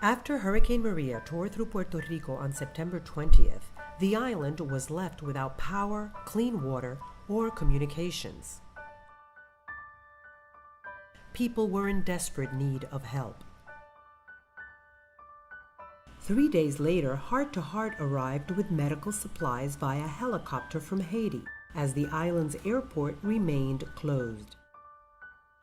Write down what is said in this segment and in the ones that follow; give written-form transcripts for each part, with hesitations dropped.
After Hurricane Maria tore through Puerto Rico on September 20th, the island was left without power, clean water, or communications. People were in desperate need of help. 3 days later, Heart to Heart arrived with medical supplies via helicopter from Haiti, as the island's airport remained closed.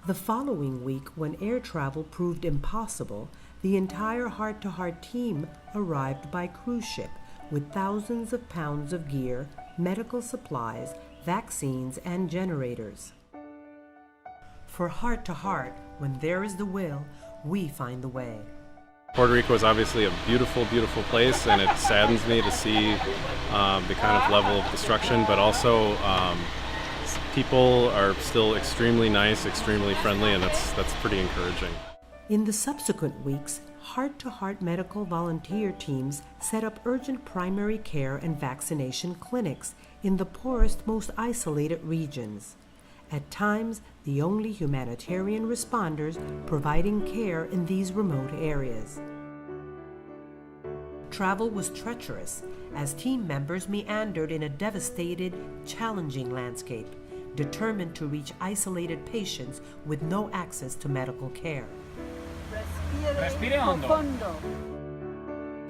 The following week, when air travel proved impossible, the entire Heart to Heart team arrived by cruise ship with thousands of pounds of gear, medical supplies, vaccines, and generators. For Heart to Heart, when there is the will, we find the way. Puerto Rico is obviously a beautiful, beautiful place, and it saddens me to see the kind of level of destruction, but also people are still extremely nice, extremely friendly, and that's pretty encouraging. In the subsequent weeks, Heart to Heart medical volunteer teams set up urgent primary care and vaccination clinics in the poorest, most isolated regions. At times, the only humanitarian responders providing care in these remote areas. Travel was treacherous as team members meandered in a devastated, challenging landscape, determined to reach isolated patients with no access to medical care. Respire hondo.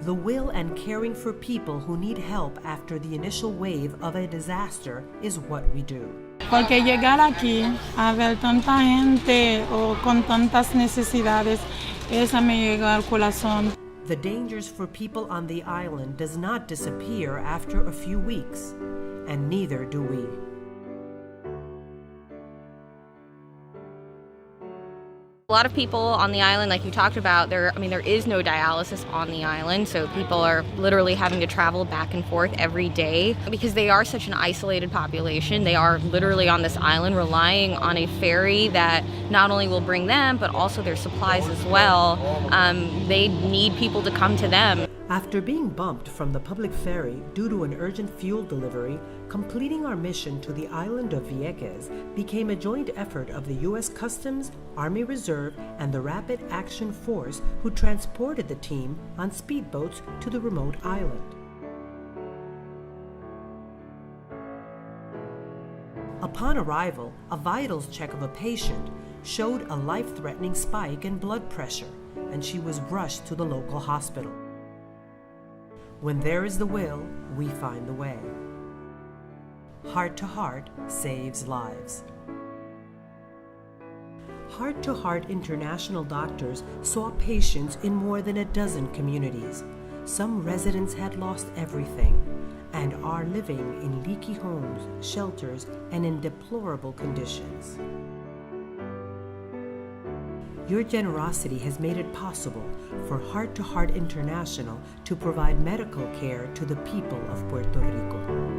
The will and caring for people who need help after the initial wave of a disaster is what we do. Porque llegar aquí a ver tanta gente o con tantas necesidades, esa me llega al corazón. The dangers for people on the island does not disappear after a few weeks, and neither do we. A lot of people on the island, like you talked about, there is no dialysis on the island, so people are literally having to travel back and forth every day because they are such an isolated population. They are literally on this island relying on a ferry that not only will bring them, but also their supplies as well. They need people to come to them. After being bumped from the public ferry due to an urgent fuel delivery, completing our mission to the island of Vieques became a joint effort of the U.S. Customs, Army Reserve, and the Rapid Action Force, who transported the team on speedboats to the remote island. Upon arrival, a vitals check of a patient showed a life-threatening spike in blood pressure, and she was rushed to the local hospital. When there is the will, we find the way. Heart to Heart saves lives. Heart to Heart International doctors saw patients in more than a dozen communities. Some residents had lost everything and are living in leaky homes, shelters, and in deplorable conditions. Your generosity has made it possible for Heart to Heart International to provide medical care to the people of Puerto Rico.